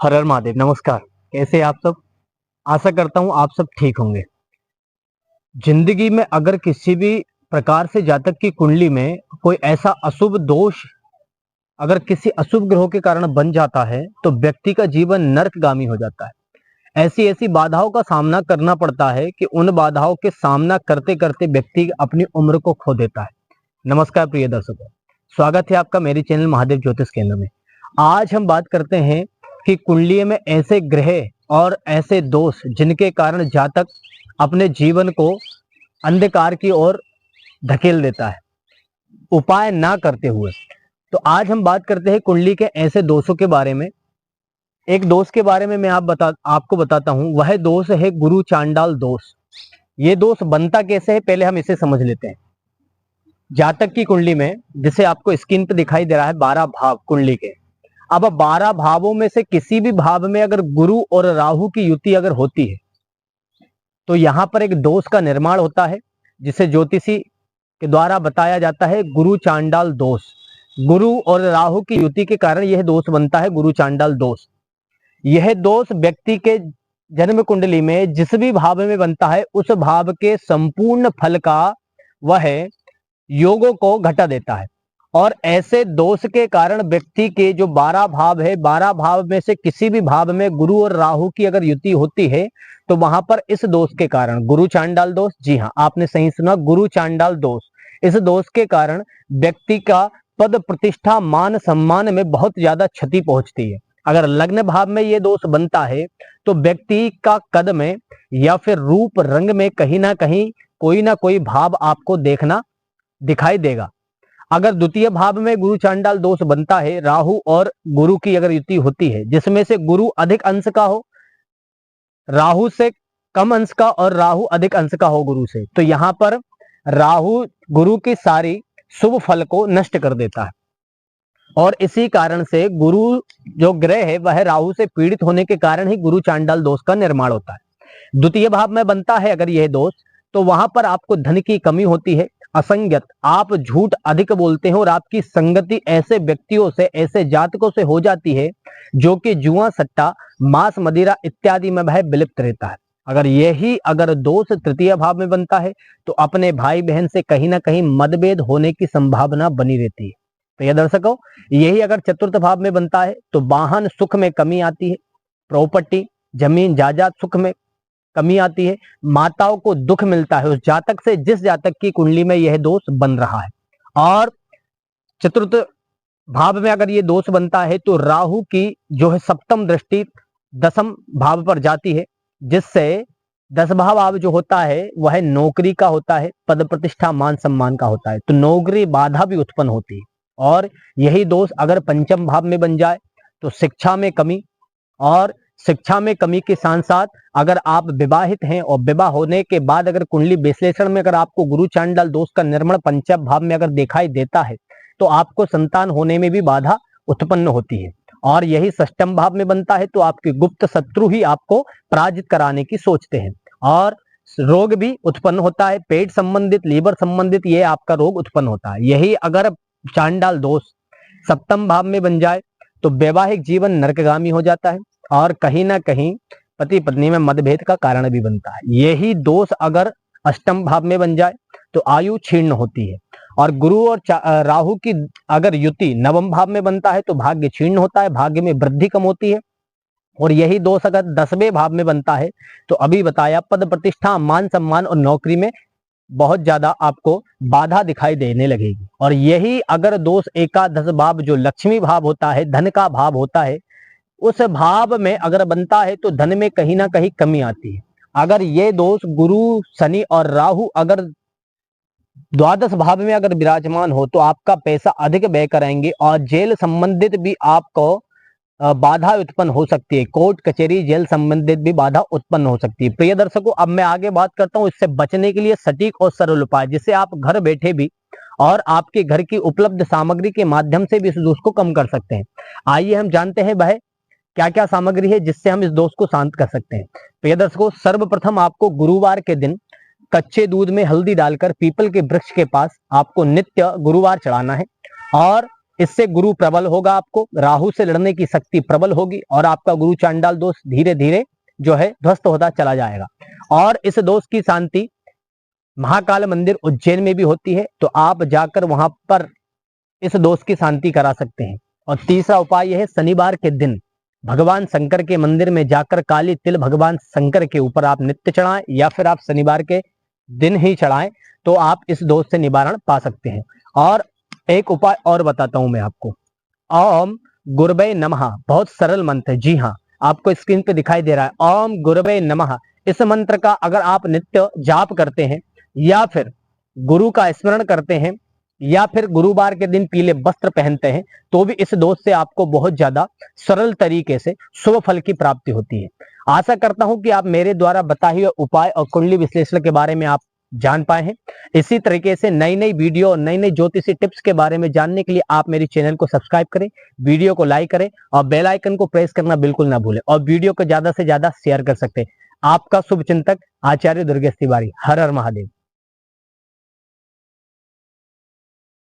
हर हर महादेव। नमस्कार। कैसे हैं आप सब? आशा करता हूं आप सब ठीक होंगे। जिंदगी में अगर किसी भी प्रकार से जातक की कुंडली में कोई ऐसा अशुभ दोष अगर किसी अशुभ ग्रहों के कारण बन जाता है तो व्यक्ति का जीवन नरकगामी हो जाता है। ऐसी ऐसी बाधाओं का सामना करना पड़ता है कि उन बाधाओं के सामना करते करते व्यक्ति अपनी उम्र को खो देता है। नमस्कार प्रिय दर्शकों, स्वागत है आपका मेरे चैनल महादेव ज्योतिष केंद्र में। आज हम बात करते हैं कि कुंडली में ऐसे ग्रह और ऐसे दोष जिनके कारण जातक अपने जीवन को अंधकार की ओर धकेल देता है उपाय ना करते हुए। तो आज हम बात करते हैं कुंडली के ऐसे दोषों के बारे में। एक दोष के बारे में मैं आपको बताता हूं। वह दोष है गुरु चांडाल दोष। ये दोष बनता कैसे है, पहले हम इसे समझ लेते हैं। जातक की कुंडली में, जिसे आपको स्क्रीन पर दिखाई दे रहा है, 12 भाव कुंडली के। अब 12 भावों में से किसी भी भाव में अगर गुरु और राहु की युति अगर होती है तो यहां पर एक दोष का निर्माण होता है, जिसे ज्योतिषी के द्वारा बताया जाता है गुरु चांडाल दोष। गुरु और राहु की युति के कारण यह दोष बनता है, गुरु चांडाल दोष। यह दोष व्यक्ति के जन्म कुंडली में जिस भी भाव में बनता है उस भाव के संपूर्ण फल का वह योगों को घटा देता है। और ऐसे दोष के कारण व्यक्ति के जो 12 भाव है, 12 भाव में से किसी भी भाव में गुरु और राहु की अगर युति होती है तो वहां पर इस दोष के कारण, गुरु चांडाल दोष, जी हाँ आपने सही सुना, गुरु चांडाल दोष, इस दोष के कारण व्यक्ति का पद प्रतिष्ठा मान सम्मान में बहुत ज्यादा क्षति पहुंचती है। अगर लग्न भाव में यह दोष बनता है तो व्यक्ति का कद में या फिर रूप रंग में कहीं ना कहीं कोई ना कोई भाव आपको देखना दिखाई देगा। अगर द्वितीय भाव में गुरु चांडाल दोष बनता है, राहु और गुरु की अगर युति होती है जिसमें से गुरु अधिक अंश का हो, राहु से कम अंश का, और राहु अधिक अंश का हो गुरु से, तो यहां पर राहु गुरु की सारी शुभ फल को नष्ट कर देता है। और इसी कारण से गुरु जो ग्रह है वह राहु से पीड़ित होने के कारण ही गुरु चांडाल दोष का निर्माण होता है। द्वितीय भाव में बनता है अगर यह दोष, तो वहां पर आपको धन की कमी होती है, असंगत, आप झूठ अधिक बोलते हैं और आपकी संगति ऐसे व्यक्तियों से, ऐसे जातकों से हो जाती है जो कि जुआ सट्टा, मांस मदिरा इत्यादि में वह विलिप्त रहता है। अगर दोष तृतीय भाव में बनता है तो अपने भाई बहन से कहीं ना कहीं मतभेद होने की संभावना बनी रहती है। तो ये दर्शकों, यही अगर चतुर्थ भाव में बनता है तो वाहन सुख में कमी आती है, प्रॉपर्टी जमीन जायदाद सुख में कमी आती है, माताओं को दुख मिलता है उस जातक से जिस जातक की कुंडली में यह दोष बन रहा है। और चतुर्थ भाव में अगर यह दोष बनता है तो राहु की जो है सप्तम दृष्टि 10वें भाव पर जाती है, जिससे 10वां भाव जो होता है वह नौकरी का होता है, पद प्रतिष्ठा मान सम्मान का होता है, तो नौकरी बाधा भी उत्पन्न होती है। और यही दोष अगर पंचम भाव में बन जाए तो शिक्षा में कमी, और शिक्षा में कमी के साथ साथ अगर आप विवाहित हैं और विवाह होने के बाद अगर कुंडली विश्लेषण में अगर आपको गुरु चांडाल दोष का निर्माण पंचम भाव में अगर दिखाई देता है तो आपको संतान होने में भी बाधा उत्पन्न होती है। और यही षष्ठम भाव में बनता है तो आपके गुप्त शत्रु ही आपको पराजित कराने की सोचते हैं और रोग भी उत्पन्न होता है, पेट संबंधित, लीवर संबंधित ये आपका रोग उत्पन्न होता है। यही अगर चांडाल दोष सप्तम भाव में बन जाए तो वैवाहिक जीवन नरकगामी हो जाता है और कहीं ना कहीं पति पत्नी में मतभेद का कारण भी बनता है। यही दोष अगर अष्टम भाव में बन जाए तो आयु क्षीण होती है। और गुरु और राहु की अगर युति नवम भाव में बनता है तो भाग्य क्षीण होता है, भाग्य में वृद्धि कम होती है। और यही दोष अगर 10वें भाव में बनता है तो अभी बताया पद प्रतिष्ठा मान सम्मान और नौकरी में बहुत ज्यादा आपको बाधा दिखाई देने लगेगी। और यही अगर दोष एकादश भाव जो लक्ष्मी भाव होता है, धन का भाव होता है, उस भाव में अगर बनता है तो धन में कहीं ना कहीं कमी आती है। अगर ये दोष गुरु शनि और राहु अगर द्वादश भाव में अगर विराजमान हो तो आपका पैसा अधिक व्यय कराएंगे और जेल संबंधित भी आपको बाधा उत्पन्न हो सकती है, कोर्ट कचहरी जेल संबंधित भी बाधा उत्पन्न हो सकती है। प्रिय दर्शकों, अब मैं आगे बात करता हूं इससे बचने के लिए सटीक और सरल उपाय, जिससे आप घर बैठे भी और आपके घर की उपलब्ध सामग्री के माध्यम से भी इस दोष को कम कर सकते हैं। आइए हम जानते हैं वह क्या क्या सामग्री है जिससे हम इस दोष को शांत कर सकते हैं। प्रिय दर्शकों, सर्वप्रथम आपको गुरुवार के दिन कच्चे दूध में हल्दी डालकर पीपल के वृक्ष के पास आपको नित्य गुरुवार चढ़ाना है। और इससे गुरु प्रबल होगा, आपको राहु से लड़ने की शक्ति प्रबल होगी और आपका गुरु चांडाल दोष धीरे धीरे जो है ध्वस्त होता चला जाएगा। और इस दोष की शांति महाकाल मंदिर उज्जैन में भी होती है, तो आप जाकर वहां पर इस दोष की शांति करा सकते हैं। और तीसरा उपाय यह है, शनिवार के दिन भगवान शंकर के मंदिर में जाकर काली तिल भगवान शंकर के ऊपर आप नित्य चढ़ाएं, या फिर आप शनिवार के दिन ही चढ़ाएं, तो आप इस दोष से निवारण पा सकते हैं। और एक उपाय और बताता हूं मैं आपको। ओम गुरुवे नमः, बहुत सरल मंत्र है। जी हाँ, आपको स्क्रीन पे दिखाई दे रहा है, ओम गुरुवे नमः। इस मंत्र का अगर आप नित्य जाप करते हैं, या फिर गुरु का स्मरण करते हैं, या फिर गुरुवार के दिन पीले वस्त्र पहनते हैं, तो भी इस दोष से आपको बहुत ज्यादा सरल तरीके से शुभ फल की प्राप्ति होती है। आशा करता हूं कि आप मेरे द्वारा बताए हुए उपाय और कुंडली विश्लेषण के बारे में आप जान पाए हैं। इसी तरीके से नई नई वीडियो और नई नई ज्योतिषी टिप्स के बारे में जानने के लिए आप मेरे चैनल को सब्सक्राइब करें, वीडियो को लाइक करें और बेल आइकन को प्रेस करना बिल्कुल ना भूलें, और वीडियो को ज्यादा से ज्यादा शेयर कर सकते हैं। आपका शुभ चिंतक आचार्य दुर्गेश तिवारी। हर हर महादेव।